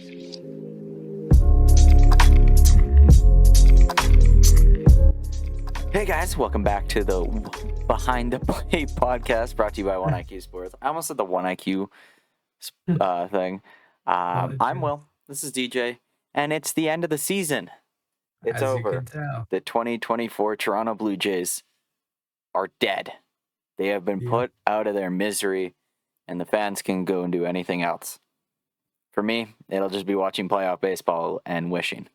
Hey guys, welcome back to the Behind the Plate podcast brought to you by 1IQ Sports. I almost said the 1IQ thing. I'm Will. This is DJ. And it's the end of the season. It's As over. you can tell. The 2024 Toronto Blue Jays are dead. They have been put out of their misery, and the fans can go and do anything else. For me, it'll just be watching playoff baseball and wishing.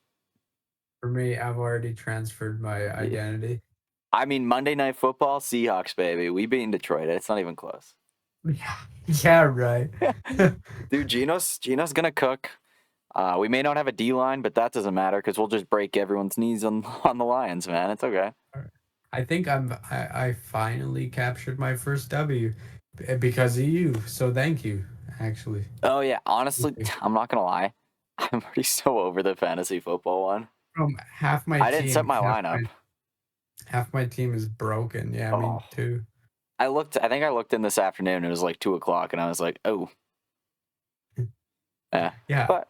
For me, I've already transferred my identity. I mean, Monday Night Football, Seahawks, baby. We beat Detroit. It's not even close. Yeah, right. Dude, Gino's gonna cook. We may not have a D-line, but that doesn't matter because we'll just break everyone's knees on the Lions, man. It's okay. I think I finally captured my first W because of you. So thank you, actually. Oh yeah, honestly, I'm not gonna lie. I'm already so over the fantasy football one. From half my I didn't set my lineup. Half my team is broken. Yeah, me too. I think I looked in this afternoon. It was like 2:00, and I was like, oh. Yeah. But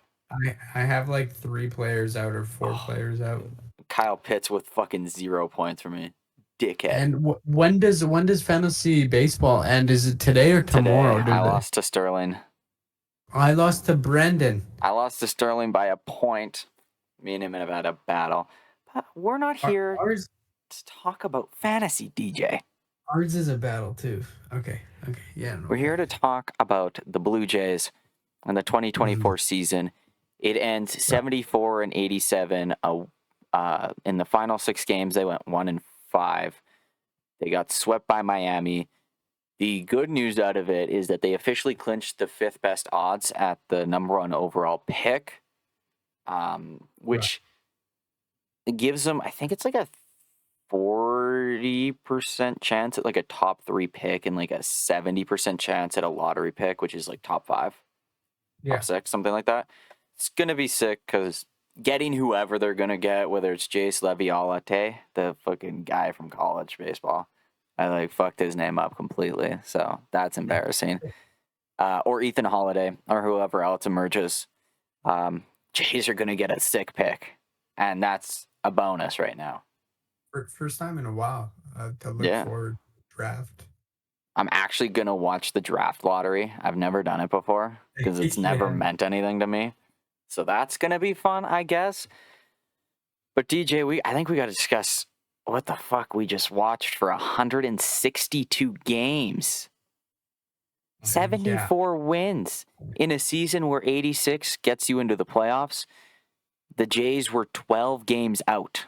I have like 3 players out or 4 players out. Kyle Pitts with fucking 0 points for me. Dickhead. And when does fantasy baseball end? Is it today or tomorrow? Today, I lost to Sterling. I lost to Brendan. I lost to Sterling by a point. Me and him have had a battle. But we're not here to talk about fantasy, DJ. Ours is a battle too. Okay. Yeah. We're here to talk about the Blue Jays and the 2024 season. It ends 74-87. In the final 6 games, they went 1-5. They got swept by Miami. The good news out of it is that they officially clinched the 5th best odds at the number 1 overall pick, which gives them, I think it's like a 40% chance at like a top 3 pick and like a 70% chance at a lottery pick, which is like top 5, top 6, something like that. It's going to be sick because getting whoever they're going to get, whether it's Jace Levialate, the fucking guy from college baseball, I like fucked his name up completely. So that's embarrassing. Or Ethan Holiday or whoever else emerges. Jays are going to get a sick pick. And that's a bonus right now. First time in a while to look forward to draft. I'm actually going to watch the draft lottery. I've never done it before because it's never meant anything to me. So that's going to be fun, I guess. But DJ, I think we got to discuss what the fuck we just watched for 162 games. 74 wins in a season where 86 gets you into the playoffs. The Jays were 12 games out.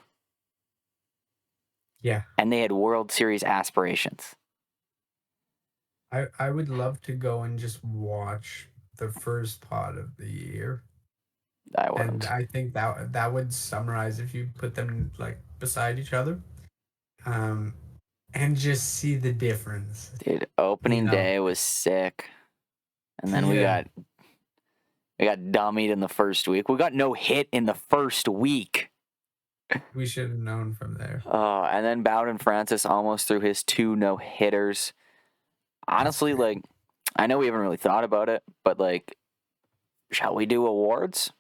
Yeah. And they had World Series aspirations. I would love to go and just watch the first pod of the year. I wouldn't. And I think that would summarize if you put them like beside each other. And just see the difference. Dude, opening day was sick. And then we got dummied in the first week. We got no hit in the first week. We should have known from there. Oh, and then Bowden Francis almost threw his 2 no-hitters. Honestly, like, I know we haven't really thought about it, but, like, shall we do awards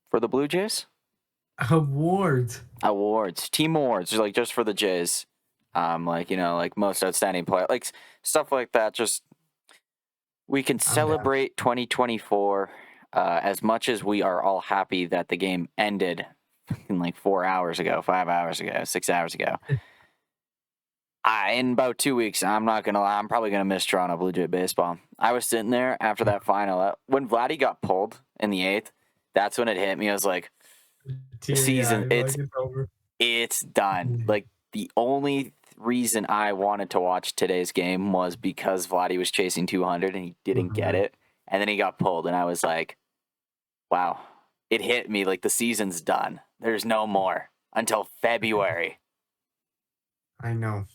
for the Blue Jays? Awards. Team awards, like, just for the Jays. Like, you know, like, most outstanding player. Like, stuff like that. Just, we can celebrate 2024 as much as we are all happy that the game ended in like 4 hours ago, 5 hours ago, 6 hours ago. In about 2 weeks, I'm not going to lie, I'm probably going to miss Toronto Blue Jay baseball. I was sitting there after that final. When Vladdy got pulled in the 8th, that's when it hit me. I was like, the season, it's done. Like, the only reason I wanted to watch today's game was because Vladdy was chasing 200 and he didn't get it. And then he got pulled, and I was like, wow. It hit me like the season's done. There's no more until February. I know.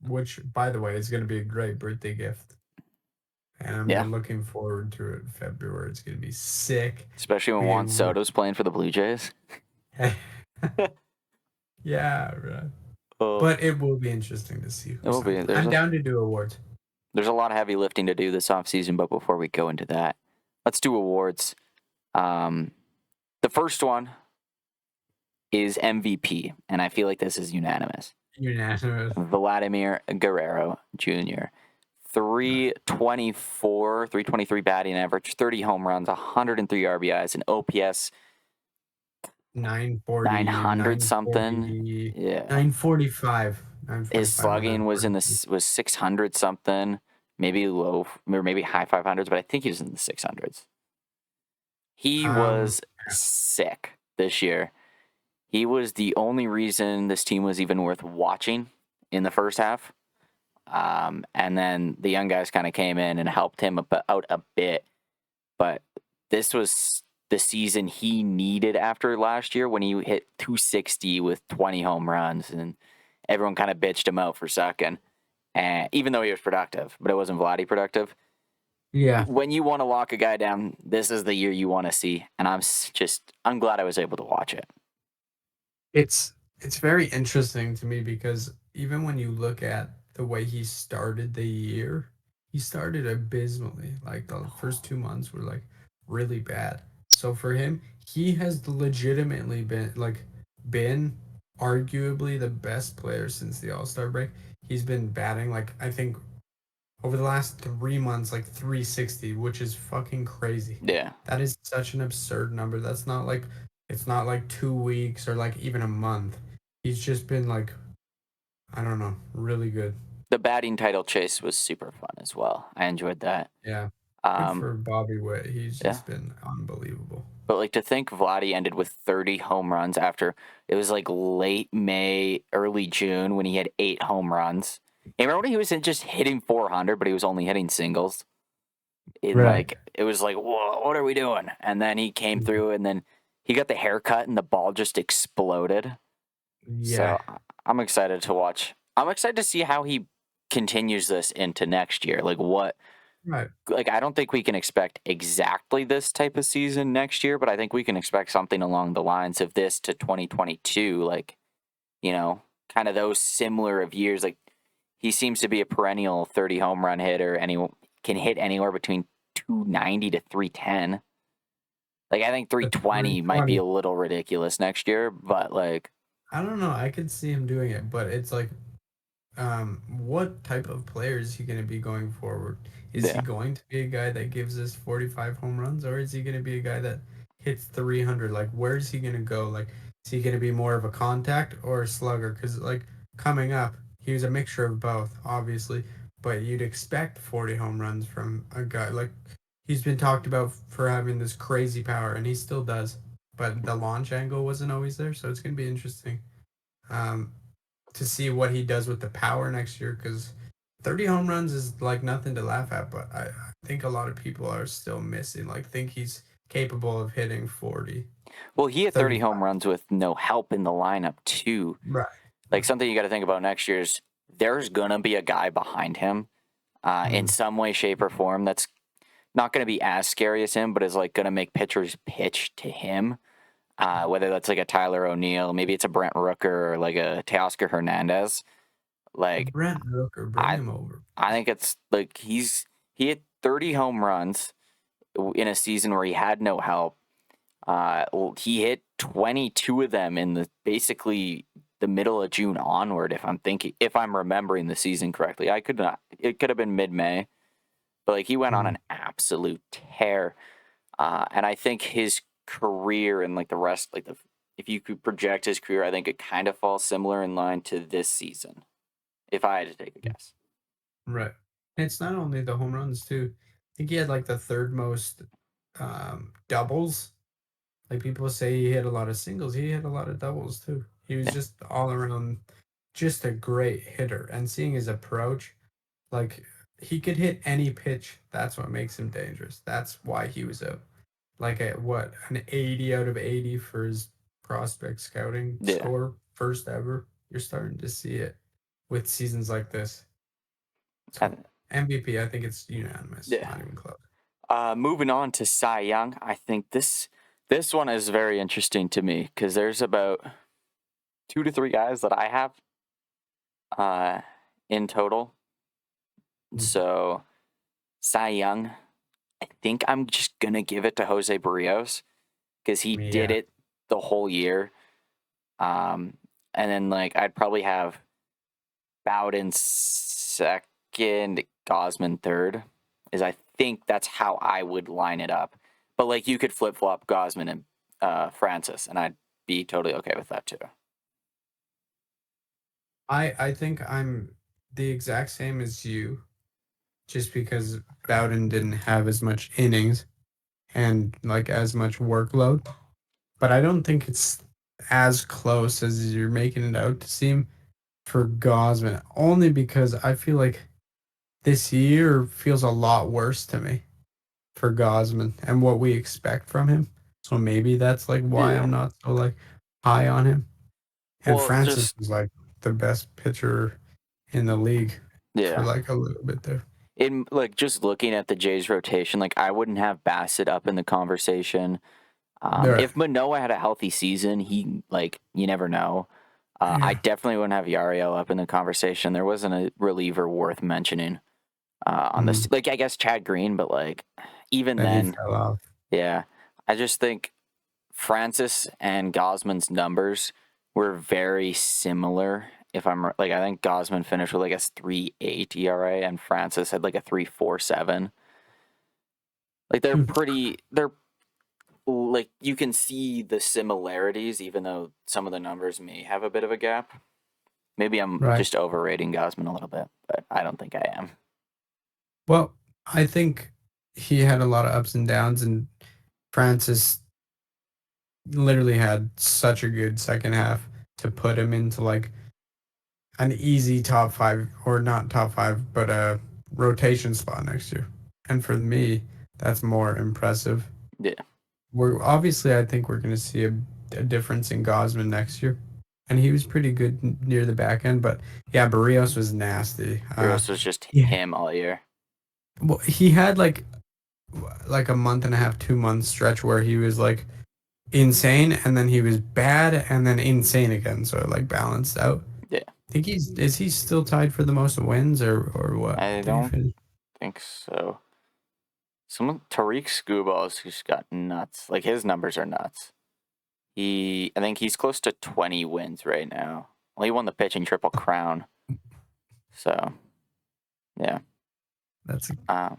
Which, by the way, is going to be a great birthday gift. And I'm looking forward to it in February. It's going to be sick. Especially when Juan Soto's playing for the Blue Jays. Yeah, right. But it will be interesting to see. It will be. I'm down to do awards. There's a lot of heavy lifting to do this offseason, but before we go into that, let's do awards. The first one is MVP, and I feel like this is unanimous. Unanimous. Vladimir Guerrero Jr. 323 batting average, 30 home runs, 103 RBIs, and OPS 940, 900 something. 940, Yeah. 945. His 945 or slugging was 940. was 600 something, maybe low or maybe high 500s, but I think he was in the 600s. He was sick this year. He was the only reason this team was even worth watching in the first half. And then the young guys kind of came in and helped him out a bit. But this was the season he needed after last year when he hit 260 with 20 home runs, and everyone kind of bitched him out for second. And even though he was productive, but it wasn't Vladdy productive. Yeah. When you want to lock a guy down, this is the year you want to see. And I'm glad I was able to watch it. It's very interesting to me because even when you look at the way he started the year, he started abysmally. Like the first 2 months were like really bad. So for him, he has legitimately been arguably the best player since the All-Star break. He's been batting like I think over the last 3 months like 360, which is fucking crazy. Yeah. That is such an absurd number. It's not like 2 weeks or like even a month. He's just been like, I don't know, really good. The batting title chase was super fun as well. I enjoyed that. Yeah. Good for Bobby Witt. He's Yeah. just been unbelievable. But like to think Vladdy ended with 30 home runs after it was like late May, early June when he had 8 home runs. And remember when he was just hitting 400, but he was only hitting singles? Right. It was like, whoa, what are we doing? And then he came through, and then he got the haircut, and the ball just exploded. Yeah. So I'm excited to watch. I'm excited to see how he continues this into next year. Right. I don't think we can expect exactly this type of season next year, but I think we can expect something along the lines of this to 2022. Kind of those similar of years. Like he seems to be a perennial 30 home run hitter, and he can hit anywhere between 290 to 310. Like I think The 320 might be 320. a little ridiculous next year, but like I don't know. I could see him doing it, but it's like what type of player is he going to be going forward? Is he yeah. going to be a guy that gives us 45 home runs, or is he going to be a guy that hits 300? Like, where is he going to go? Like, is he going to be more of a contact or a slugger? Because, like, coming up, he was a mixture of both, obviously, but you'd expect 40 home runs from a guy. Like, he's been talked about for having this crazy power, and he still does, but the launch angle wasn't always there, so it's going to be interesting. Um, to see what he does with the power next year because 30 home runs is like nothing to laugh at, but I think a lot of people are still missing, like, think he's capable of hitting 40. Well, he had 30 35. home runs with no help in the lineup too. Right. Like something you got to think about next year is there's gonna be a guy behind him, in some way, shape, or form that's not gonna be as scary as him, but is like gonna make pitchers pitch to him. Whether that's like a Tyler O'Neill, maybe it's a Brent Rooker or like a Teoscar Hernandez. Like Brent Rooker, bring I, him over. I think it's like he hit 30 home runs in a season where he had no help. He hit 22 of them in basically the middle of June onward. If I'm remembering the season correctly, I could not. It could have been mid-May, but like he went on an absolute tear. And I think his career and like the rest, if you could project his career, I think it kind of falls similar in line to this season. If I had to take a guess. Right. And it's not only the home runs too. I think he had like the third most doubles. Like, people say he hit a lot of singles, he hit a lot of doubles too. He was Yeah. just all around just a great hitter. And seeing his approach, like, he could hit any pitch. That's what makes him dangerous. That's why he was an 80 out of 80 for his prospect scouting Yeah. score, first ever. You're starting to see it with seasons like this. So MVP, I think it's unanimous, Yeah. not even close. Moving on to Cy Young, I think this one is very interesting to me because there's about 2 to 3 guys that I have in total. So Cy Young I think I'm just gonna give it to Jose Barrios because he did Yeah. it the whole year. And then like I'd probably have Bowden second, Gosman third. Is I think that's how I would line it up. But like you could flip flop Gosman and Francis, and I'd be totally okay with that too. I think I'm the exact same as you, just because Bowden didn't have as much innings and like as much workload. But I don't think it's as close as you're making it out to seem for Gosman, only because I feel like this year feels a lot worse to me for Gosman and what we expect from him. So maybe that's like why Yeah. I'm not so like high on him. And Well, Francis just was like the best pitcher in the league for yeah. like a little bit there. In like just looking at the Jays rotation, like I wouldn't have Bassett up in the conversation. Right. If Manoah had a healthy season, he like you never know. I Yeah. definitely wouldn't have Yariel up in the conversation. There wasn't a reliever worth mentioning on this. Mm. Like I guess Chad Green, but like even And he then, fell off. yeah. I just think Francis and Gosman's numbers were very similar. If I'm like, I think Gosman finished with like a 3.8 ERA, and Francis had like a 3.47. Like Hmm. they're like you can see the similarities, even though some of the numbers may have a bit of a gap. Maybe I'm Right. just overrating Gosman a little bit, but I don't think I am. Well, I think he had a lot of ups and downs, and Francis literally had such a good second half to put him into like an easy top five, or not top five, but a rotation spot next year. And for me, that's more impressive. Yeah, We're obviously, I think we're going to see a difference in Gosman next year, and he was pretty good near the back end. But yeah, Barrios was nasty. Rios was just Yeah, him all year. well, he had like a month and a half, 2 month stretch where he was like insane, and then he was bad, and then insane again. So it like balanced out. Yeah, I think is he still tied for the most wins, or what? I Did he don't finish? think so. Some Tariq Skubals just got nuts. Like his numbers are nuts. I think he's close to 20 wins right now. Well, he won the pitching triple crown. So yeah. That's Um,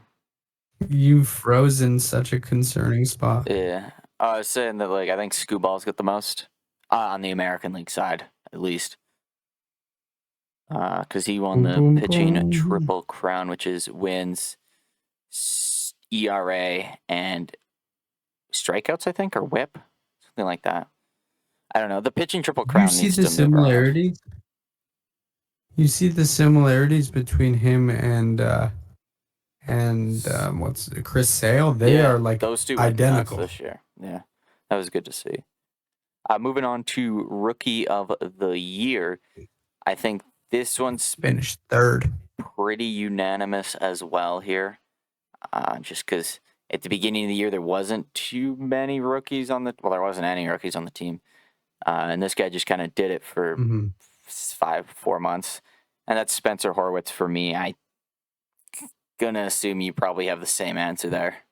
You've frozen such a concerning spot. yeah. I was saying that like I think Skubals got the most on the American League side, at least. Because he won Boom, the boom, pitching boom. triple crown, which is wins, ERA, and strikeouts, I think, or whip, something like that. I don't know. The pitching triple You crown see needs the to move around. similarities. You see the similarities between him and what's Chris Sale. They Yeah, are like those two went nuts identical. this year. Yeah, that was good to see. Moving on to rookie of the year, I think this one's Finished third. pretty unanimous as well here. Just because at the beginning of the year there wasn't too many rookies on the there wasn't any rookies on the team, and this guy just kind of did it for Mm-hmm. 4 months, and that's Spencer Horwitz for me. I gonna assume you probably have the same answer there.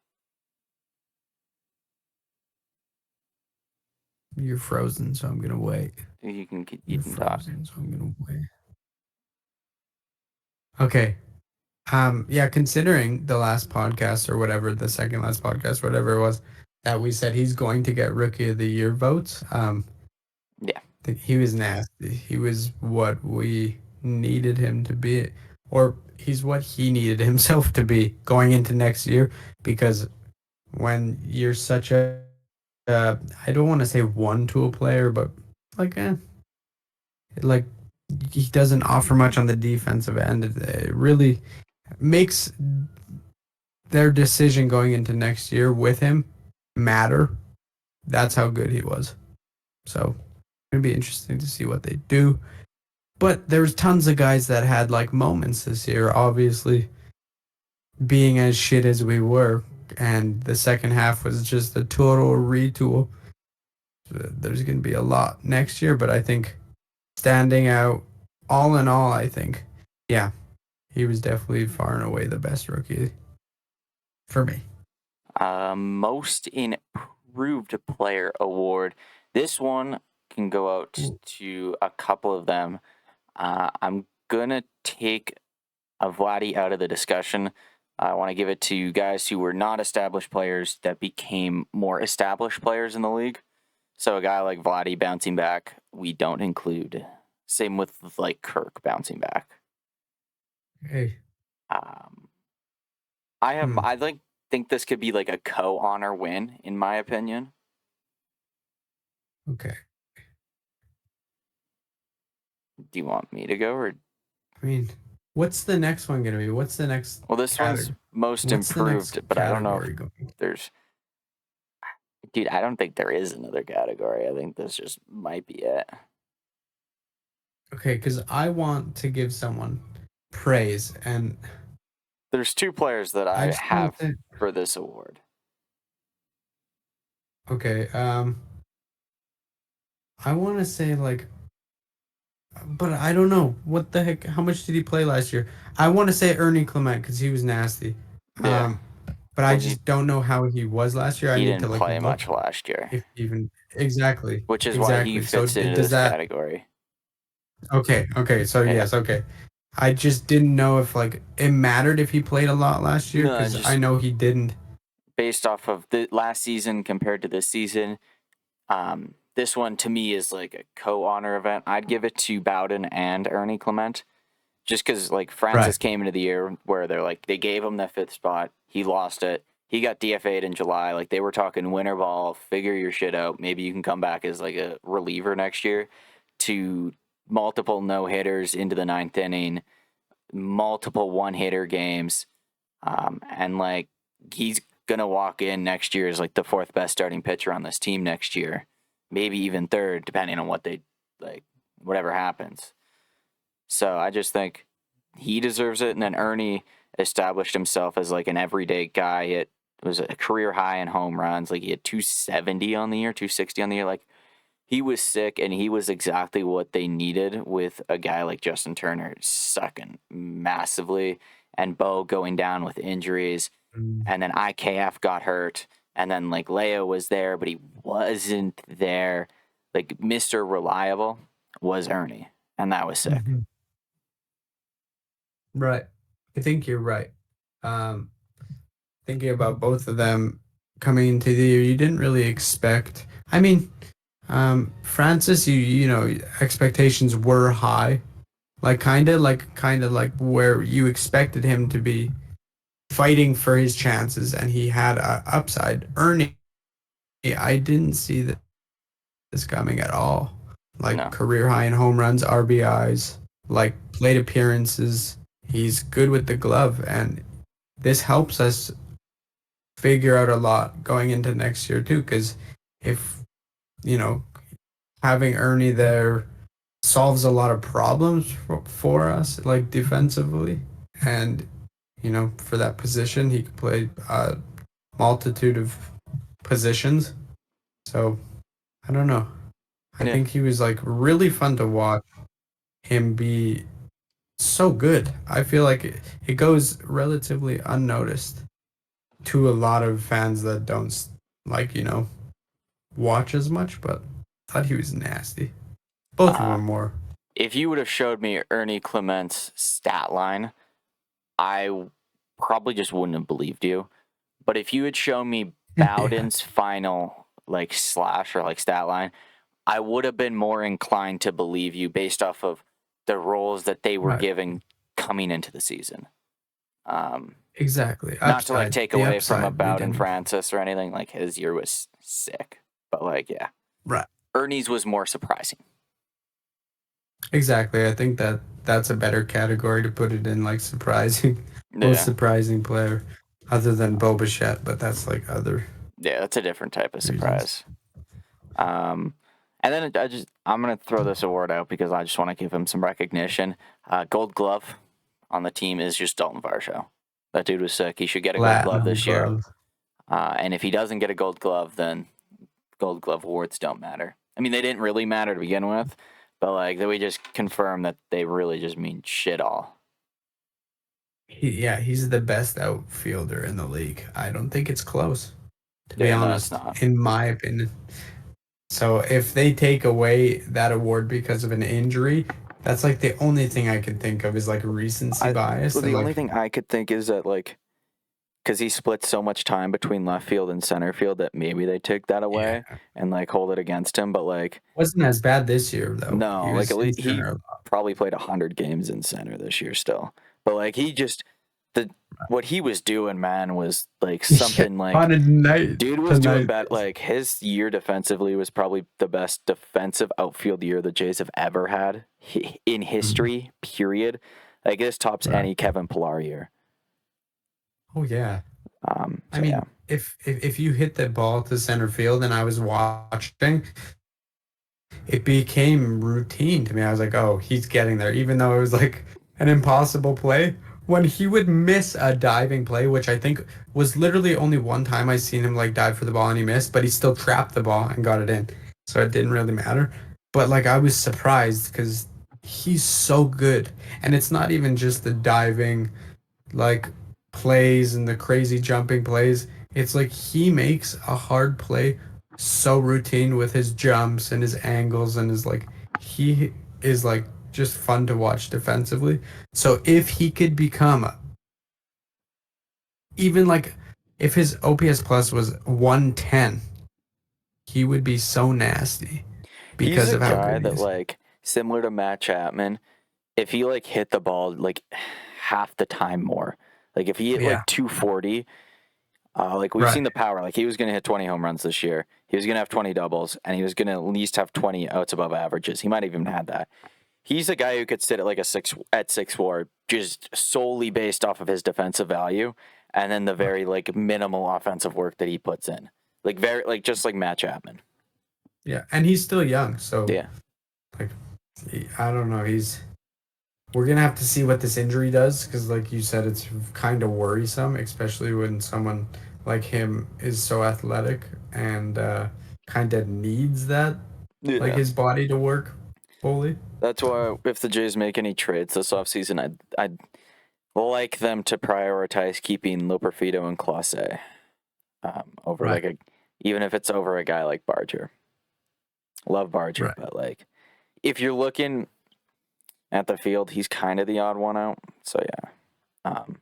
You're frozen, so I'm gonna wait. You You're can talk. frozen, so I'm gonna wait. Okay. Yeah, considering the last podcast or whatever, the second last podcast, whatever it was, that we said he's going to get rookie of the year votes. Yeah, He was nasty. He was what we needed him to be, or he's what he needed himself to be going into next year. Because when you're such I don't want to say one tool player, but like, like he doesn't offer much on the defensive end. It really makes their decision going into next year with him matter. That's how good he was. So it'd be interesting to see what they do. But there's tons of guys that had like moments this year, obviously being as shit as we were. And the second half was just a total retool. There's going to be a lot next year, but I think standing out all in all, I think, yeah, he was definitely far and away the best rookie for me. Most improved player award. This one can go out to a couple of them. I'm gonna take a Vladdy out of the discussion. I want to give it to guys who were not established players that became more established players in the league. So a guy like Vladdy bouncing back, we don't include. Same with like Kirk bouncing back. Hey. I think this could be like a co-honor win, in my opinion. Okay. Do you want me to go or? I mean, what's the next one gonna be? What's the next? Well, this one's most What's the next improved, but I don't know category if going? there's. Dude, I don't think there is another category. I think this just might be it. Okay, because I want to give someone praise, and There's two players that I I just want have to. for this award. Okay, I want to say like, but I don't know what the heck. How much did he play last year? I want to say Ernie Clement because he was nasty. Yeah. But I Well, just don't know how he was last year. I he need to didn't like play look much last year, if even exactly, which is why he exactly. So fits into does this that? category. Okay. So Yeah. yes, okay. I just didn't know if like it mattered if he played a lot last year No, because I just know he didn't. based off of the last season compared to this season, this one to me is like a co-honor event. I'd give it to Bowden and Ernie Clement, just because like Right. Francis came into the year where they gave him that fifth spot, he lost it, he got DFA'd in July. Like they were talking winter ball, figure your shit out. Maybe you can come back as like a reliever next year. To multiple no hitters into the ninth inning, multiple one hitter games, and like he's gonna walk in next year as like the fourth best starting pitcher on this team next year, maybe even third, depending on what they like, whatever happens. So I just think he deserves it. And then Ernie established himself as like an everyday guy. It was a career high in home runs. Like he had 270 on the year, 260 on the year. Like he was sick, and he was exactly what they needed with a guy like Justin Turner sucking massively and Bo going down with injuries. Mm. And then IKF got hurt. And then like Leo was there, but he wasn't there. Like Mr. Reliable was Ernie, and that was sick. Mhm. Right. I think you're right. Um, Thinking about both of them coming into the year, you didn't really expect. I mean, Francis, you know, expectations were high, like kind of like where you expected him to be fighting for his chances, and he had a upside. Ernie, I didn't see this coming at all. Like No. career high in home runs, RBIs, like plate appearances. He's good with the glove, and this helps us figure out a lot going into next year too. Because if you know having Ernie there solves a lot of problems for us, like defensively, and for that position he could play a multitude of positions. So I don't know. I Yeah. think he was like really fun to watch him be so good. I feel like it goes relatively unnoticed to a lot of fans that don't like watch as much, but I thought he was nasty. Both of Uh, them were. if you would have showed me Ernie Clement's stat line, I probably just wouldn't have believed you. But if you had shown me Yeah. Bowden's final like slash or like stat line, I would have been more inclined to believe you based off of the roles that they were Right. giving coming into the season. Exactly. Not to like Upside. take The away from a upside we Bowden didn't. Francis or anything. Like his year was sick, but like yeah, Right. Ernie's was more surprising. Exactly. I think that's a better category to put it in, like surprising, most Yeah, surprising player, other than Boba, but that's like other yeah, that's a different type of reasons. surprise. Um, and then I'm gonna throw this award out because I just want to give him some recognition. Gold Glove on the team is just Dalton Varsho. That dude was sick. He should get a Gold Glove Platinum this year. glove. And if he doesn't get a Gold Glove, then Gold Glove awards don't matter. I mean, they didn't really matter to begin with, but like we just confirm that they really just mean shit all. He's the best outfielder in the league. I don't think it's close, to be Yeah, no, it's honest, not. in my opinion. So if they take away that award because of an injury, that's like the only thing I can think of is like recency bias Well, and the only like thing I could think is that like because he splits so much time between left field and center field that maybe they take that yeah, away and like hold it against him. But like, wasn't as bad this year though. no, He like at was in least he center a lot. probably played 100 games in center this year still. But like he just the what he was doing, man, was like Yeah, something like on a night dude was doing tonight. bad. Like his year defensively was probably the best defensive outfield year the Jays have ever had in history. Period. Like this tops Right. any Kevin Pillar year. Oh yeah. I So yeah, mean, if you hit the ball to center field and I was watching, it became routine to me. I was like, oh, he's getting there, even though it was like an impossible play. When he would miss a diving play, which I think was literally only one time I seen him like dive for the ball and he missed, but he still trapped the ball and got it in. So it didn't really matter. But like I was surprised because he's so good. And it's not even just the diving like plays and the crazy jumping plays. It's like he makes a hard play so routine with his jumps and his angles and his like he is like just fun to watch defensively. So if he could become even like if his OPS plus was 110, he would be so nasty he's because a of how guy good he that is. like similar to Matt Chapman. If he like hit the ball like half the time more, like if he hit Yeah, like 240, like we've right. seen the power. Like he was going to hit 20 home runs this year. He was going to have 20 doubles, and he was going to at least have 20 outs above averages. He might have even had that. He's a guy who could sit at like a 6 WAR just solely based off of his defensive value, and then the very like minimal offensive work that he puts in. Like very like just like Matt Chapman. Yeah, and he's still young, so Yeah. like I don't know, he's we're gonna have to see what this injury does because, like you said, it's kind of worrisome, especially when someone like him is so athletic and kind of needs that, like Yeah. his body to work fully. That's why if the Jays make any trades this offseason, I'd like them to prioritize keeping Loperfido and Clase over Right, like a even if it's over a guy like Barger. Love Barger, right. but like if you're looking at the field, he's kind of the odd one out. So yeah, um,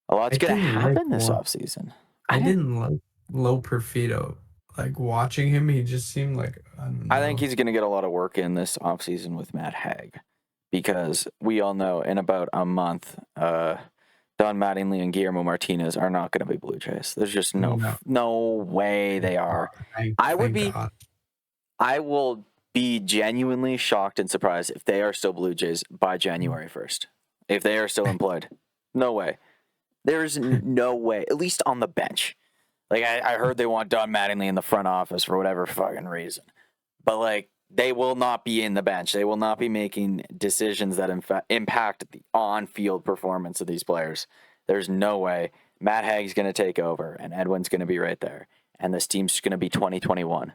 a I lot's gonna didn't like happen this what offseason. I I didn't. didn't like Low Perfido. Like watching him, he just seemed like I don't I think know. he's gonna get a lot of work in this offseason with Matt Haig, because we all know in about a month, Don Mattingly and Guillermo Martinez are not going to be Blue Jays. There's just No, no way they are. I would thank be. God. I will be genuinely shocked and surprised if they are still Blue Jays by January 1st. If they are still employed, no way. There's no way. At least on the bench. Like I heard they want Don Mattingly in the front office for whatever fucking reason, but like they will not be in the bench. They will not be making decisions that impact the on-field performance of these players. There's no way. Matt Haig's going to take over, and Edwin's going to be right there, and this team's going to be 2021.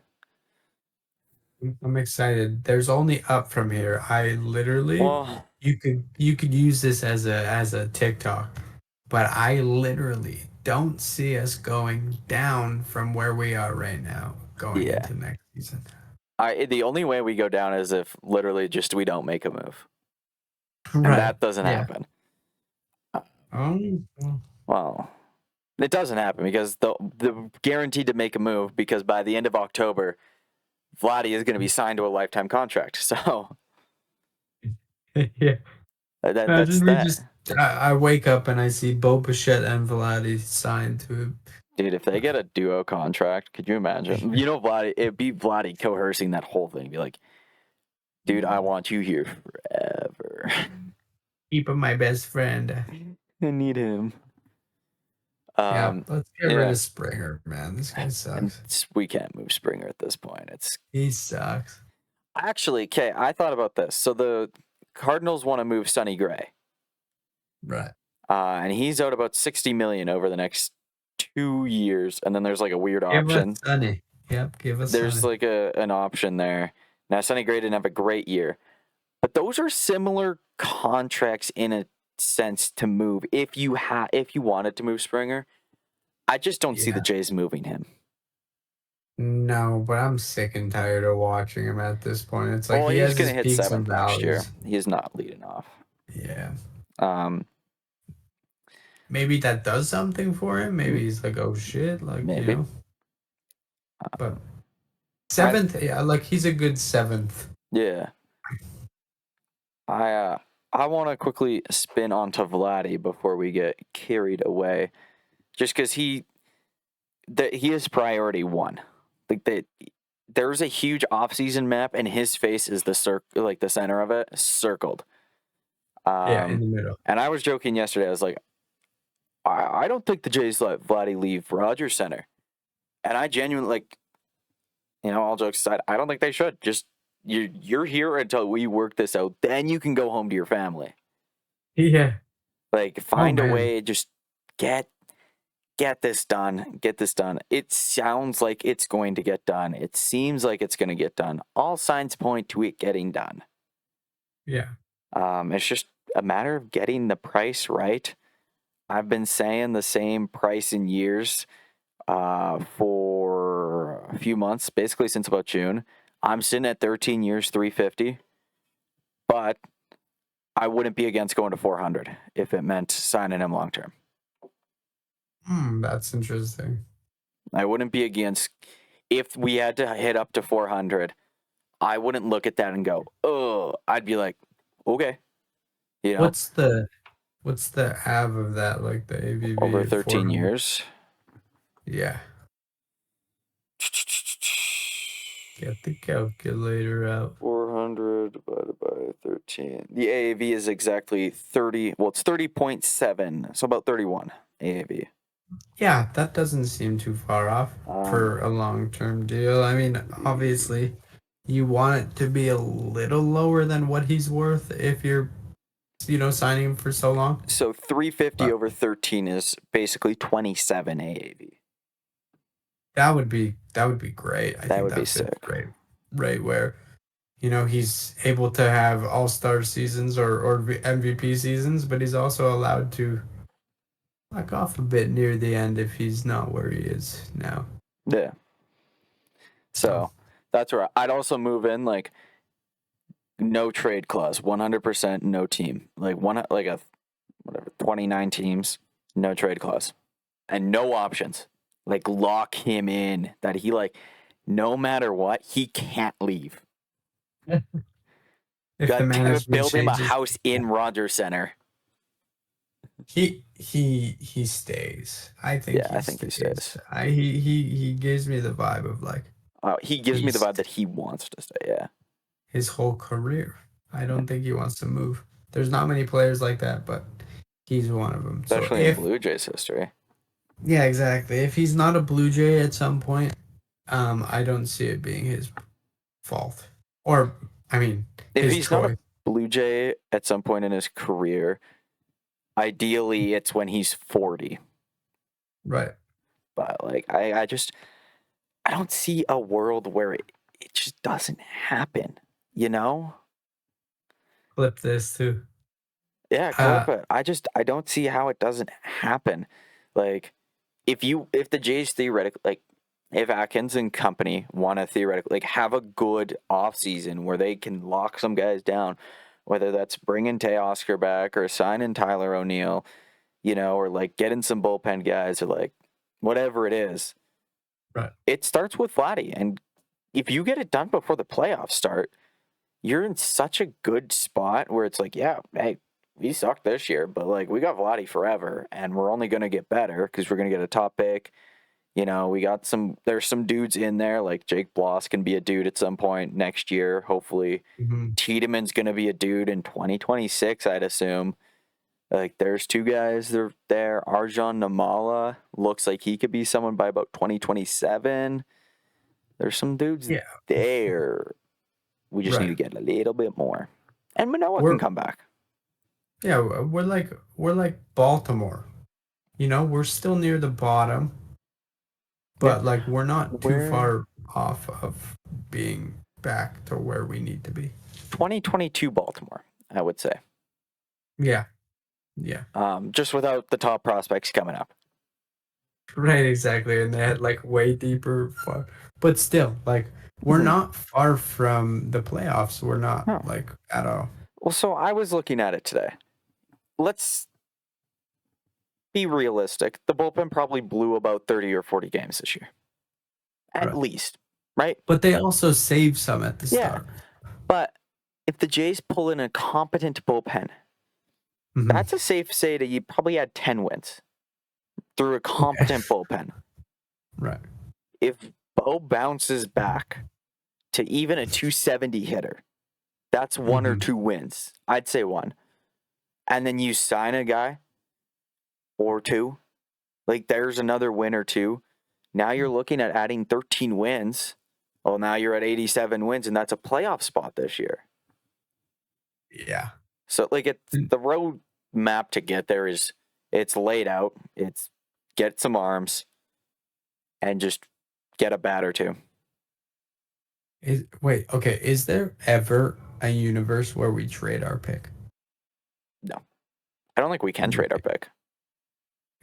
I'm excited. There's only up from here. I literally Well, you could use this as a TikTok, but I literally don't see us going down from where we are right now going yeah. into next season. The only way we go down is if literally just we don't make a move, and Right. that doesn't Yeah. happen. Well, Well, it doesn't happen because the guaranteed to make a move because by the end of October, Vladdy is going to be signed to a lifetime contract. So yeah. that's Imagine we that. just I wake up and I see Bo Bichette and Vladi signed to Dude, if they get a duo contract, could you imagine? You know, Vladdy, it'd be Vladdy coercing that whole thing. Be like, dude, I want you here forever. keep him my best friend. I need him. Yeah, let's get rid Yeah. of Springer, man. This guy And sucks. we can't move Springer at this point. It's He sucks. actually, okay, I thought about this. So the Cardinals want to move Sonny Gray. Right. And he's out about 60 million over the next 2 years. And then there's like a weird Give us option. Sunny. Yep, give us There's Sunny. like an option there. Now, Sonny Gray didn't have a great year, but those are similar contracts in a sense to move if you wanted to move Springer. I just don't see the Jays moving him. No, but I'm sick and tired of watching him at this point. It's like he he's has gonna his hit peaks and 7th next year. valleys. He is not leading off. Yeah. Maybe that does something for him. Maybe he's like, oh shit, like maybe. you know. But 7th, like he's a good 7th. Yeah. I want to quickly spin onto Vladdy before we get carried away, just because he is priority one. Like there's a huge offseason map, and his face is the center of it, circled. In the middle. And I was joking yesterday. I was like, I don't think the Jays let Vladdy leave Rogers Center, and I genuinely all jokes aside, I don't think they should. Just you're here until we work this out. Then you can go home to your family. Yeah. Like find a way. Just get this done. Get this done. It sounds like it's going to get done. It seems like it's going to get done. All signs point to it getting done. Yeah. It's just a matter of getting the price right. I've been saying the same price in years for a few months, basically since about June. I'm sitting at 13 years, $350, but I wouldn't be against going to $400 if it meant signing him long term. That's interesting. I wouldn't be against if we had to hit up to $400. I wouldn't look at that and go, oh. I'd be like, okay. You know, what's the av of that? Like the ABV over 13 years. Yeah. Get the calculator out. 400 divided by 13. The AAV is exactly 30. Well, it's 30.7. So about 31 AAV. Yeah, that doesn't seem too far off for a long-term deal. I mean, obviously, you want it to be a little lower than what he's worth if you're, signing him for so long. So 350 over 13 is basically 27 AAV. That would be great. I think would be sick. Great. Right where, he's able to have all-star seasons or MVP seasons, but he's also allowed to back off a bit near the end if he's not where he is now. Yeah. So that's where I'd also move in like no trade clause, 100% no team, like 29 teams, no trade clause, and no options. Like lock him in that he no matter what, he can't leave. If the management build him a house in Rogers Center. He stays. I think. Yeah, I think he stays. He gives me the vibe of like. He gives me the vibe that he wants to stay. Yeah. His whole career. I don't think he wants to move. There's not many players like that, but he's one of them. Especially in Blue Jays history. Yeah, exactly. If he's not a Blue Jay at some point, I don't see it being his fault. Or, I mean, if he's not a Blue Jay at some point in his career, ideally it's when he's 40. Right. But I don't see a world where it just doesn't happen, Clip this too. Yeah, clip it. I don't see how it doesn't happen. Like, if the Jays theoretically, if Atkins and company want to theoretically have a good offseason where they can lock some guys down, whether that's bringing Teoscar back or signing Tyler O'Neill, or getting some bullpen guys or whatever it is. Right. It starts with Vladdy, and if you get it done before the playoffs start, you're in such a good spot where it's hey, we sucked this year, but we got Vladdy forever, and we're only going to get better because we're going to get a top pick. We got there's some dudes in there, like Jake Bloss can be a dude at some point next year, hopefully. Mm-hmm. Tiedemann's going to be a dude in 2026, I'd assume. There's two guys there. Arjun Namala looks like he could be someone by about 2027. There's some dudes there. We just need to get a little bit more. And Manoah can come back. Yeah, we're like Baltimore. We're still near the bottom, but we're not too far off of being back to where we need to be. 2022 Baltimore, I would say. Yeah. Yeah. Just without the top prospects coming up. Right, exactly. And they had like way deeper far. But still, like we're not far from the playoffs. We're not No. like at all. Well, so I was looking at it today. Let's be realistic. The bullpen probably blew about 30 or 40 games this year. At least, right? But they also saved some at the start. But if the Jays pull in a competent bullpen, that's a safe say that you probably had 10 wins through a competent bullpen. Right. If Bo bounces back to even a 270 hitter, that's one or two wins. I'd say one. And then you sign a guy or two, like there's another win or two. Now you're looking at adding 13 wins. Well, now you're at 87 wins, and that's a playoff spot this year. Yeah. So, like, the road map to get there it's laid out. It's get some arms and just get a bat or two. Is there ever a universe where we trade our pick? No. I don't think we can trade our pick.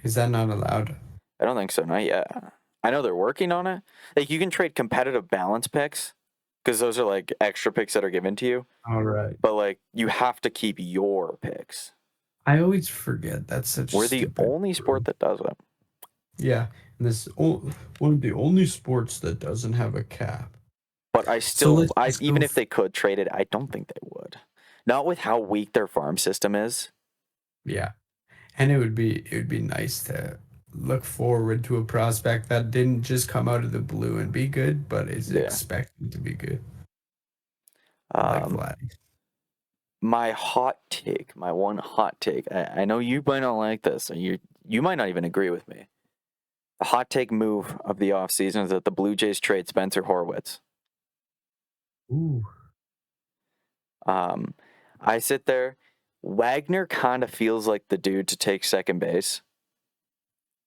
Is that not allowed? I don't think so, not yet. I know they're working on it. Like, you can trade competitive balance picks because those are, like, extra picks that are given to you. All right. But, like, you have to keep your picks. I always forget. That's such We're the only sport that does it. Yeah. And this one of the only sports that doesn't have a cap. But I still, even if they could trade it, I don't think they would. Not with how weak their farm system is. Yeah. And it would be nice to look forward to a prospect that didn't just come out of the blue and be good, but is expected to be good. Like Vladdy. My one hot take. I know you might not like this, and you might not even agree with me. The hot take move of the offseason is that the Blue Jays trade Spencer Horwitz. Ooh. I sit there. Wagner kind of feels like the dude to take second base.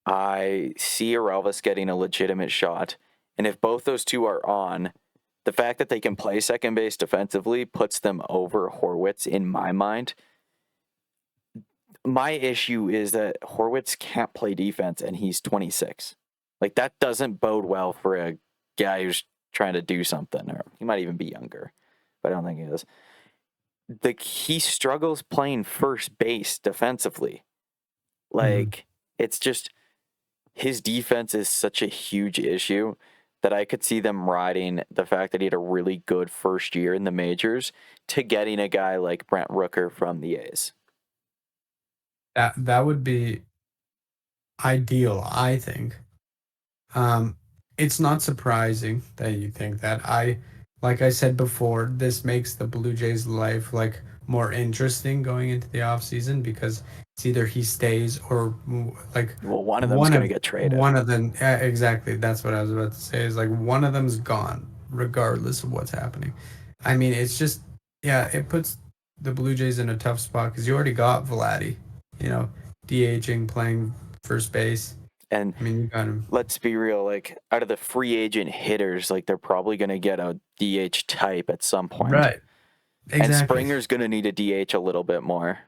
I see Arelvis getting a legitimate shot. And if both those two are on, the fact that they can play second base defensively puts them over Horwitz in my mind. My issue is that Horwitz can't play defense and he's 26. Like, that doesn't bode well for a guy who's trying to do something, or he might even be younger, but I don't think he is. He struggles playing first base defensively. Like, it's just his defense is such a huge issue that I could see them riding the fact that he had a really good first year in the majors to getting a guy like Brent Rooker from the A's. That would be ideal, I think. It's not surprising that you think that. Like I said before, this makes the Blue Jays' life like more interesting going into the offseason because it's either he stays or like one of them's going to get traded. One of them, exactly. That's what I was about to say. Is like one of them's gone, regardless of what's happening. I mean, it's just it puts the Blue Jays in a tough spot because you already got Vladdy, DHing, playing first base. And I mean, you got him. Let's be real, like out of the free agent hitters, like they're probably going to get a DH type at some point. Right. Exactly. And Springer's going to need a DH a little bit more.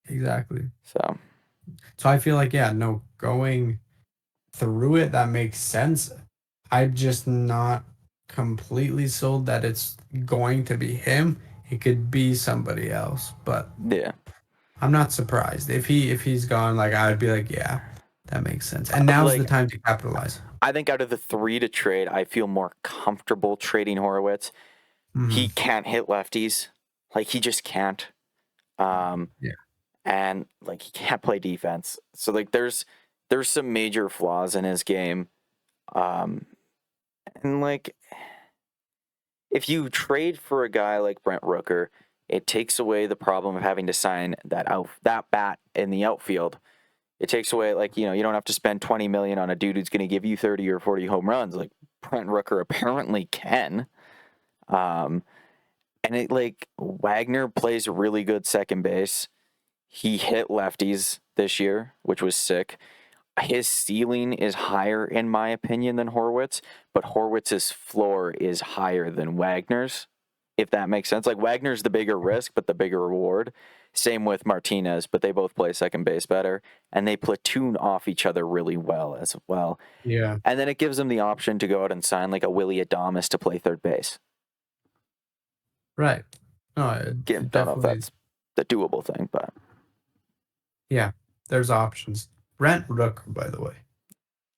Exactly. So I feel like, going through it, that makes sense. I'm just not completely sold that it's going to be him. It could be somebody else, but yeah, I'm not surprised. If he's gone, like I would be like, yeah, that makes sense. And now's the time to capitalize. I think out of the three to trade, I feel more comfortable trading Horwitz. He can't hit lefties. Like, he just can't. And, like, he can't play defense. So, like, there's some major flaws in his game. And, like, if you trade for a guy like Brent Rooker, it takes away the problem of having to sign that bat in the outfield. It takes away, like, you don't have to spend $20 million on a dude who's going to give you 30 or 40 home runs, like Brent Rooker apparently can. And Wagner plays really good second base. He hit lefties this year, which was sick. His ceiling is higher, in my opinion, than Horwitz, but Horwitz's floor is higher than Wagner's, if that makes sense. Like, Wagner's the bigger risk, but the bigger reward. Same with Martinez, but they both play second base better, and they platoon off each other really well as well. Yeah. And then it gives them the option to go out and sign like a Willie Adames to play third base. Right. No, Again, don't know if definitely. that's the doable thing, but Yeah, there's options. Brent Rooker, by the way.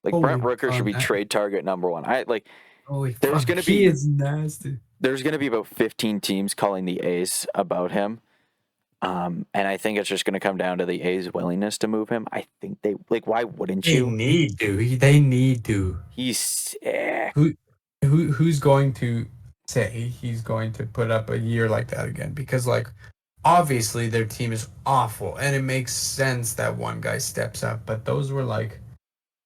like Brent Holy Rooker should fuck. be trade target number one. Holy There's fuck. gonna He be is nasty. there's gonna be about 15 teams calling the A's about him. And I think it's just going to come down to the A's willingness to move him. I think they like. Why wouldn't They you? need to. They need to. He's sick. Who's going to say he's going to put up a year like that again? Because like obviously their team is awful, and it makes sense that one guy steps up. But those were like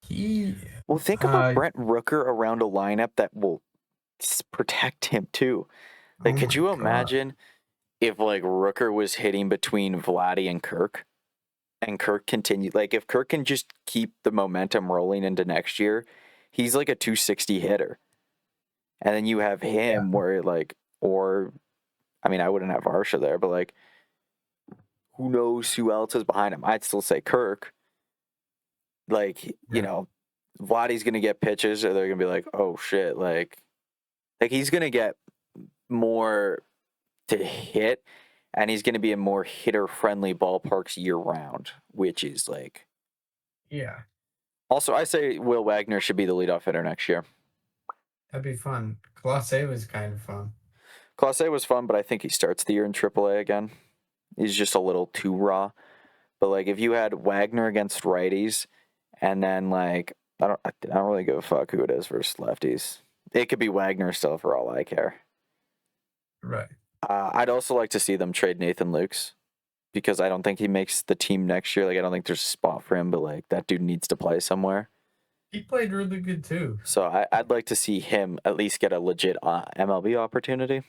he. Well, think about Brent Rooker around a lineup that will protect him too. Like, Oh could my you God. imagine if like Rooker was hitting between Vladdy and Kirk, and Kirk continued? Like, if Kirk can just keep the momentum rolling into next year, he's like a 260 hitter. And then you have him where like, or I mean, I wouldn't have Varsha there, but like, who knows who else is behind him? I'd still say Kirk. Like, you know, Vladdy's gonna get pitches, or they're gonna be like, oh shit, like he's gonna get more to hit, and he's gonna be in more hitter friendly ballparks year round, which is like, Yeah, also I say Will Wagner should be the leadoff hitter next year. that'd be fun. Colossae was kind of fun. Class A was fun, but I think he starts the year in AAA again. He's just a little too raw. But like, if you had Wagner against righties, and then like, I don't really give a fuck who it is versus lefties. It could be Wagner still for all I care. Right. I'd also like to see them trade Nathan Lukes, because I don't think he makes the team next year. Like, I don't think there's a spot for him, but like, that dude needs to play somewhere. He played really good too. So I'd like to see him at least get a legit MLB opportunity.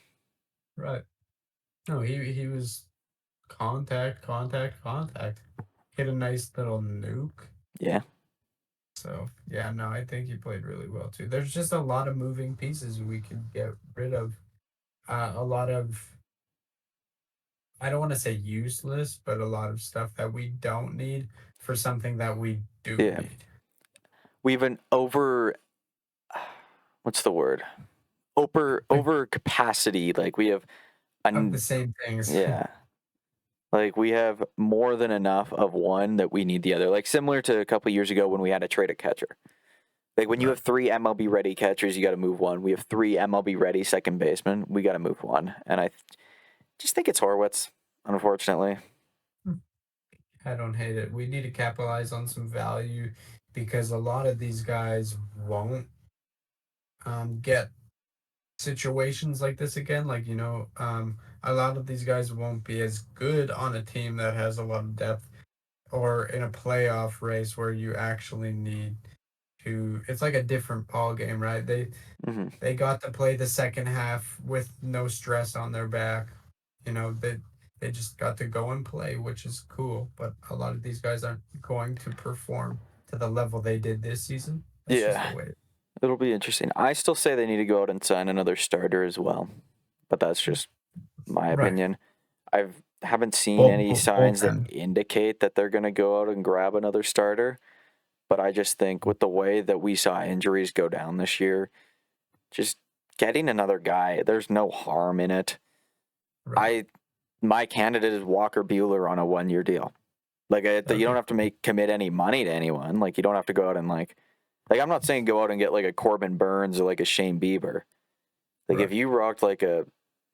Right. No, he was contact. Hit a nice little nuke. Yeah. So yeah, no, I think he played really well too. There's just a lot of moving pieces we could get rid of. A lot of, I don't want to say useless, but a lot of stuff that we don't need for something that we do need. We've an over, what's the word? Over capacity. Like, we have Of the same things. Yeah. Like, we have more than enough of one that we need the other. Like, similar to a couple years ago when we had to trade a catcher. Like, when you have 3 MLB ready catchers, you got to move one. We have 3 MLB ready second basemen. We got to move one. And I just think it's Horwitz, unfortunately. I don't hate it. We need to capitalize on some value because a lot of these guys won't get situations like this again. Like, a lot of these guys won't be as good on a team that has a lot of depth or in a playoff race where you actually need to. It's like a different ball game, right? They got to play the second half with no stress on their back. They just got to go and play, which is cool. But a lot of these guys aren't going to perform to the level they did this season. That's just the way. It'll be interesting. I still say they need to go out and sign another starter as well, but that's just my opinion. I haven't seen any signs that indicate that they're going to go out and grab another starter, but I just think with the way that we saw injuries go down this year, just getting another guy, there's no harm in it. My candidate is Walker Buehler on a 1-year deal. Like, you don't have to commit any money to anyone. Like, you don't have to go out and like I'm not saying go out and get like a Corbin Burns or like a Shane Bieber. Like, if you rocked like a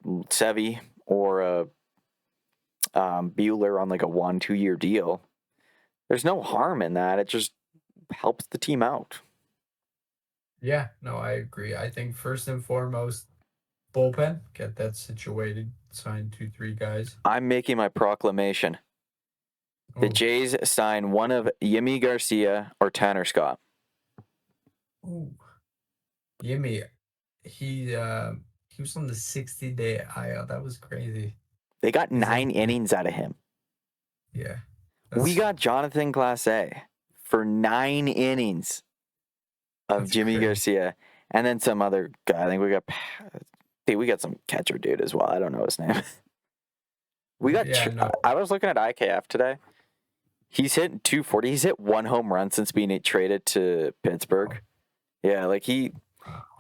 Sevy or a Buehler on like a 1-2 year deal, there's no harm in that. It just helps the team out. Yeah, no, I agree. I think first and foremost, bullpen, get that situated, sign 2-3 guys. I'm making my proclamation. The Jays sign one of Yimi Garcia or Tanner Scott. Ooh. Yimi, he was on the 60-day IL. That was crazy. They got 9 innings out of him. Yeah. We got Jonathan Clase for 9 innings of Jimmy Garcia, and then some other guy. I think we got some catcher dude as well. I don't know his name. We got. Yeah, no. I was looking at IKF today. He's hit 240. He's hit 1 home run since being traded to Pittsburgh. Yeah, like he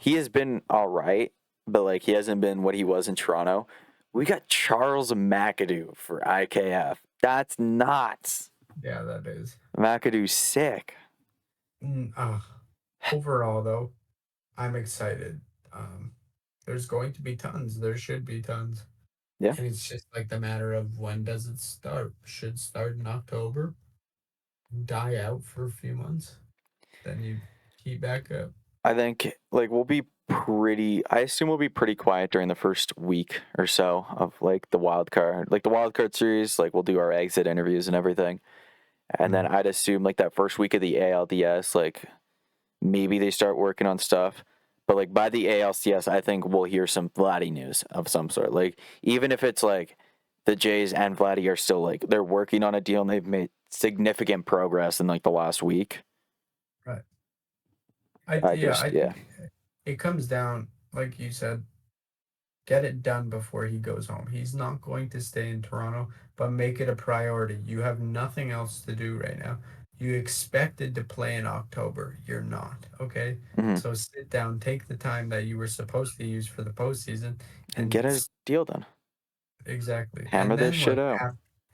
has been all right, but like he hasn't been what he was in Toronto. We got Charles McAdoo for IKF. That's nuts. Yeah, that is. McAdoo's sick. Overall, though, I'm excited. There's going to be tons. There should be tons. Yeah. And it's just like the matter of when does it start? Should start in October, die out for a few months, then you keep back up. I think like I assume we'll be pretty quiet during the first week or so of like the wild card series. Like we'll do our exit interviews and everything. And then I'd assume like that first week of the ALDS, like maybe they start working on stuff. But like by the ALCS, I think we'll hear some Vladdy news of some sort. Like even if it's like the Jays and Vladdy are still like they're working on a deal and they've made significant progress in like the last week. Right. I think it comes down, like you said, get it done before he goes home. He's not going to stay in Toronto, but make it a priority. You have nothing else to do right now. You expected to play in October. You're not, okay? Mm-hmm. So sit down, take the time that you were supposed to use for the postseason, and get a deal done. Exactly. Hammer and then this shit out.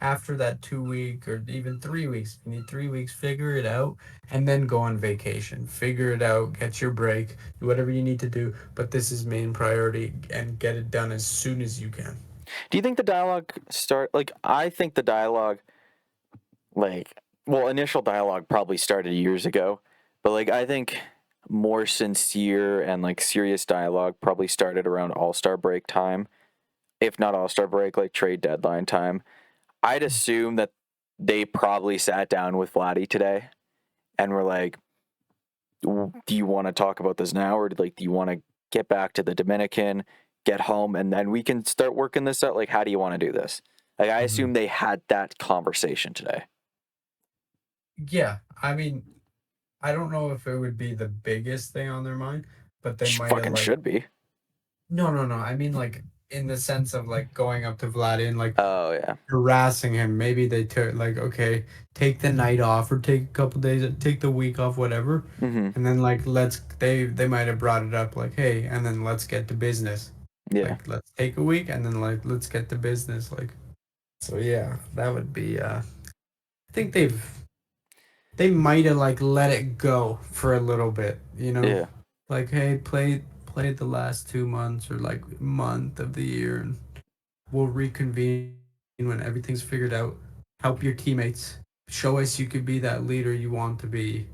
After that 2 week or even 3 weeks, you need 3 weeks, figure it out, and then go on vacation. Figure it out, get your break, do whatever you need to do. But this is main priority and get it done as soon as you can. Do you think the dialogue I think the dialogue, initial dialogue probably started years ago, but like I think more sincere and like serious dialogue probably started around All-Star break time, if not All-Star break, like trade deadline time. I'd assume that they probably sat down with Vladdy today and were like, do you want to talk about this now, or do you want to get back to the Dominican, get home, and then we can start working this out? Like, how do you want to do this? Like, I assume they had that conversation today. Yeah, I mean, I don't know if it would be the biggest thing on their mind, but they might fucking should be. No. I mean, like in the sense of like going up to Vladdy and like harassing him. Maybe they took like, okay, take the night off or take a couple days, take the week off, whatever, and then like they might have brought it up like, hey, and then let's get to business. Yeah, like, let's take a week and then like let's get to business. Like, so yeah, that would be. I think they might have like let it go for a little bit, you know. Yeah. Like, hey, play the last 2 months or like month of the year, and we'll reconvene when everything's figured out. Help your teammates. Show us you could be that leader you want to be.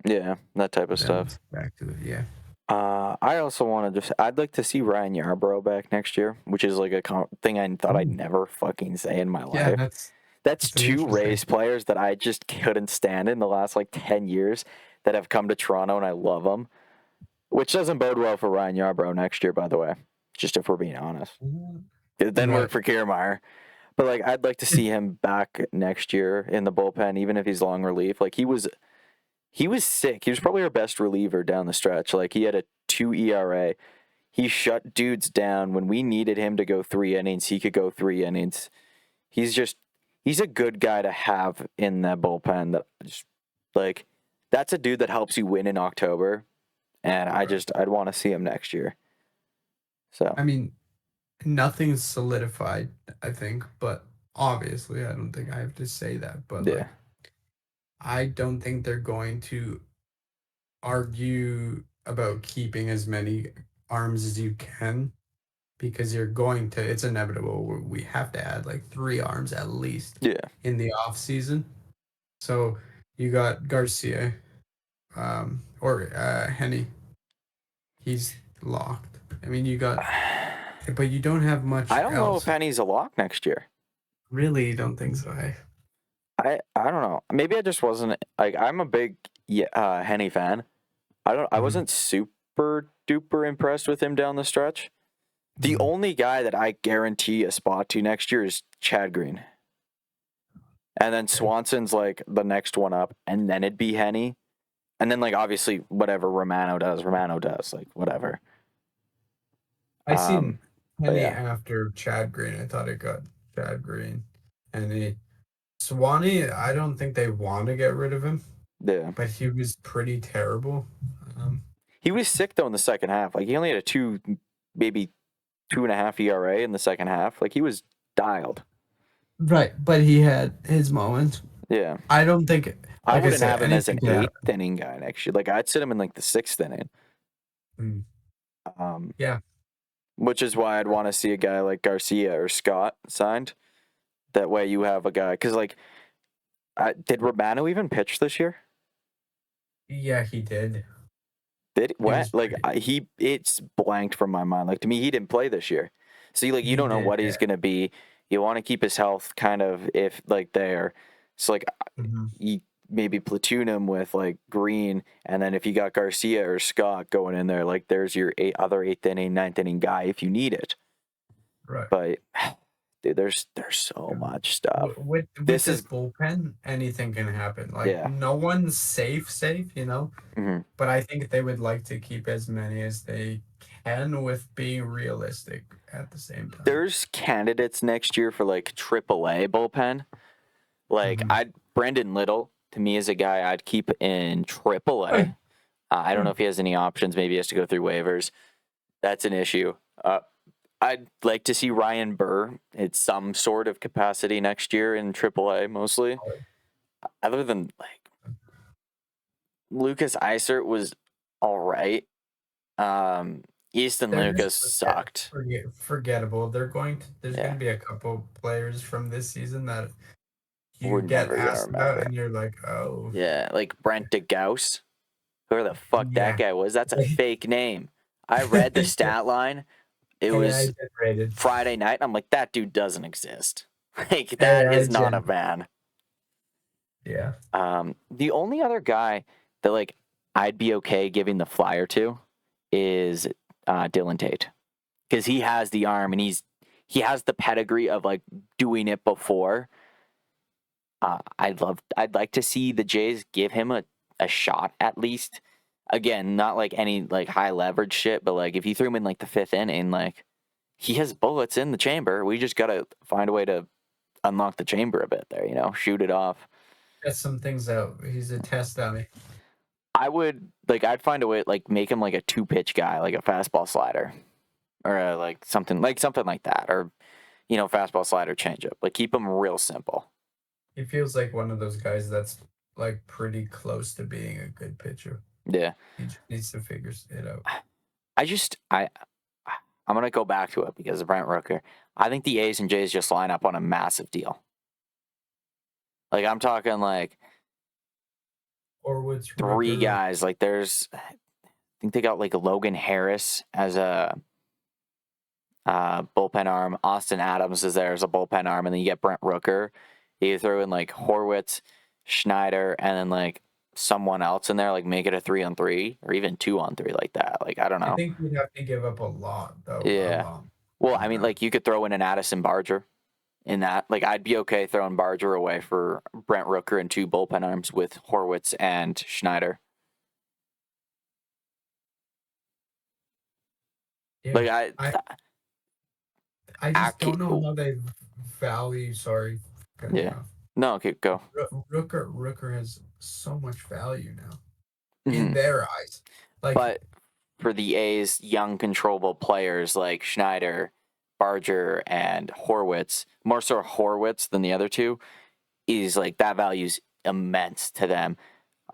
Yeah, that type of stuff. Back to it, yeah. I also want to I'd like to see Ryan Yarbrough back next year, which is like a thing I thought I'd never fucking say in my life. Yeah, that's two Rays players that I just couldn't stand in the last like 10 years that have come to Toronto, and I love them. Which doesn't bode well for Ryan Yarbrough next year, by the way, just if we're being honest. It didn't work for Kiermaier. But like, I'd like to see him back next year in the bullpen, even if he's long relief. Like, he was sick. He was probably our best reliever down the stretch. Like, he had a 2 ERA. He shut dudes down. When we needed him to go 3 innings, he could go 3 innings. He's a good guy to have in that bullpen. That's a dude that helps you win in October. And I'd want to see him next year. So I mean, nothing's solidified, I think, but obviously I don't think I have to say that. But like, I don't think they're going to argue about keeping as many arms as you can, because it's inevitable. We have to add like 3 arms at least in the off season. So you got Garcia, or Henny. He's locked. I mean, you got, but you don't have much. I don't know if Henny's a lock next year. Really, don't think so. I don't know. Maybe I just wasn't like, I'm a big Henny fan. I wasn't super duper impressed with him down the stretch. The only guy that I guarantee a spot to next year is Chad Green. And then Swanson's like the next one up, and then it'd be Henny. And then, like, obviously, whatever Romano does, like, whatever. I seen Henny after Chad Green. I thought it got Chad Green, and Swanee. I don't think they want to get rid of him, Yeah. but he was pretty terrible. He was sick though in the second half. Like he only had a 2, maybe 2.5 ERA in the second half. Like he was dialed. Right, but he had his moments. Yeah. I don't think, I like I wouldn't said, have him as an anything could happen. 8th inning guy next year. Like I'd sit him in like the 6th inning. Mm. Um, Yeah, which is why I'd want to see a guy like Garcia or Scott signed. That way you have a guy because like, did Romano even pitch this year? yeah, he did. Did He what? was Like pretty. it's blanked from my mind. Like to me, he didn't play this year. So you He don't know did, what he's yeah. gonna be. You want to keep his health kind of if like there. So like Hmm. you maybe platoon him with like Green, and then if you got Garcia or Scott going in there, like there's your other 8th inning, 9th inning guy if you need it. Right. But dude, there's so much stuff. With This this is bullpen, anything can happen. Like yeah. no one's safe, Hmm. But I think they would like to keep as many as they can with being realistic at the same time. There's candidates next year for like AAA bullpen. Like Hmm. Brendan Little to me is a guy I'd keep in AAA. I don't know if he has any options. Maybe he has to go through waivers. That's an issue. I'd like to see Ryan Burr in some sort of capacity next year in AAA mostly. Other than like Lucas Eisert was all right. Easton They're Lucas just sucked. forgettable. There's going Yeah, to be a couple players from this season that you we're get never gonna asked about remember. and you're like, oh, Yeah, like Brent DeGauss. Whoever the fuck that yeah. guy was. That's a fake name. I read the stat line. It AI was generated. Friday night. And I'm like, that dude doesn't exist. Like that AI is not a gen. man. Yeah. The only other guy that like I'd be okay giving the flyer to is Dylan Tate because he has the arm and he has the pedigree of like doing it before. I'd like to see the Jays give him a shot at least. Again, not like any like high leverage shit, but like if you threw him in like the 5th inning, like he has bullets in the chamber. We just gotta find a way to unlock the chamber a bit there, shoot it off. Test some things out. He's a test dummy. I'd find a way like make him like a 2-pitch guy, like a fastball slider, or like something like that, or fastball slider changeup. Like keep him real simple. He feels like one of those guys that's like pretty close to being a good pitcher. Yeah, He just needs to figure it out. I'm gonna go back to it because of Brent Rooker. I think the A's and Jays just line up on a massive deal. Like I'm talking like Or what's 3 Rooker? guys. Like I think they got like Logan Harris as a bullpen arm. Austin Adams is there as a bullpen arm, and then you get Brent Rooker. You throw in like Horwitz, Schneider, and then like someone else in there, like make it a 3-on-3 or even 2-on-3 like that. Like I don't I know. think we'd have to give up a lot, though. A Yeah. lot Well, I on mean, that. like you could throw in an Addison Barger in that. Like I'd be okay throwing Barger away for Brent Rooker and 2 bullpen arms with Horwitz and Schneider. Yeah. Like I just don't know oh, how they value. Sorry, cutting you yeah. off. No, okay, go. Rooker has so much value now in Mhm. their eyes. Like, But for the A's young controllable players like Schneider, Barger, and Horwitz, more so Horwitz than the other two, is like that value's immense to them.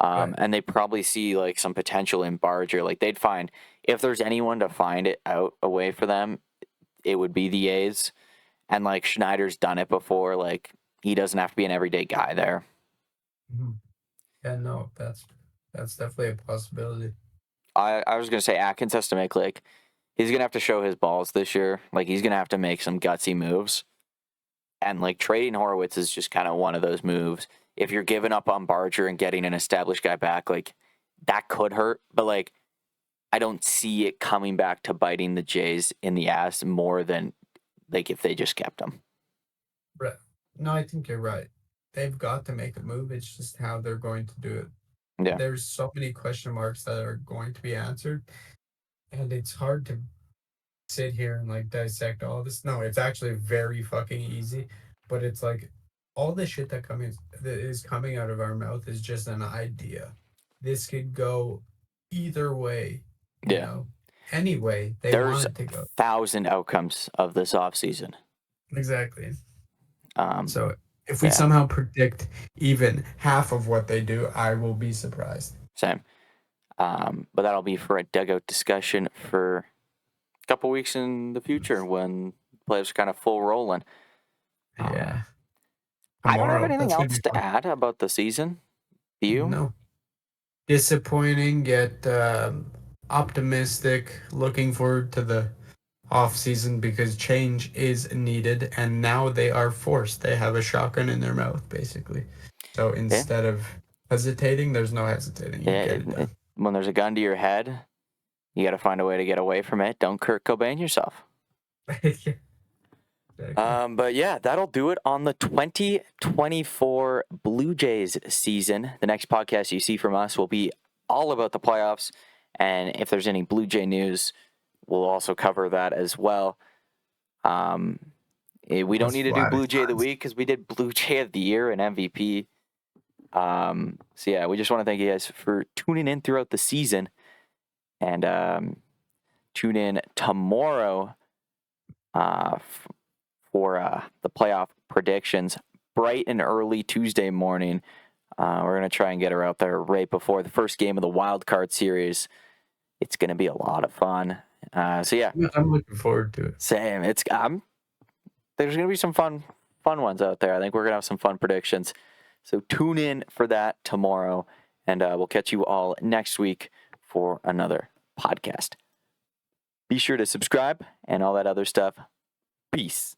right. And they probably see like some potential in Barger. Like they'd find if there's anyone to find it out away for them, it would be the A's. And like Schneider's done it before. Like he doesn't have to be an everyday guy there. Mhm. Yeah, no, that's definitely a possibility. I was gonna say Atkins has to make like he's gonna have to show his balls this year. Like he's gonna have to make some gutsy moves. And like trading Horowitz is just kind of one of those moves. If you're giving up on Barger and getting an established guy back, like that could hurt. But like I don't see it coming back to biting the Jays in the ass more than like if they just kept him. Right. No, I think you're right. They've got to make a move. It's just how they're going to do it. Yeah. There's so many question marks that are going to be answered, and it's hard to sit here and like dissect all this. No, it's actually very fucking easy. But it's like all the shit that is coming out of our mouth is just an idea. This could go either way, you Yeah. know, any way they There's want it to go. 1,000 outcomes of this offseason. Exactly. Um, So if we yeah, somehow predict even half of what they do, I will be surprised. same. But that'll be for a dugout discussion for a couple weeks in the future when players are kind of full rolling. Yeah. I don't have Tomorrow. anything That's gonna else be to fun. add about the season. Do you? No. Disappointing yet optimistic. Looking forward to the off season because change is needed, and now they are forced. They have a shotgun in their mouth, basically. So Yeah. instead of hesitating, there's no hesitating. You get it done. When there's a gun to your head, you got to find a way to get away from it. Don't Kurt Cobain yourself. Yeah, exactly. But yeah, that'll do it on the 2024 Blue Jays season. The next podcast you see from us will be all about the playoffs. And if there's any Blue Jay news, we'll also cover that as well. We don't As need to do flat as Blue Jay of the times. week because we did Blue Jay of the year and MVP. So yeah, we just want to thank you guys for tuning in throughout the season. And tune in tomorrow for the playoff predictions, bright and early Tuesday morning. We're going to try and get her out there right before the first game of the wild card series. It's going to be a lot of fun. So yeah, I'm looking forward to it. same. There's going to be some fun ones out there. I think we're going to have some fun predictions. So tune in for that tomorrow, and we'll catch you all next week for another podcast. Be sure to subscribe and all that other stuff. Peace.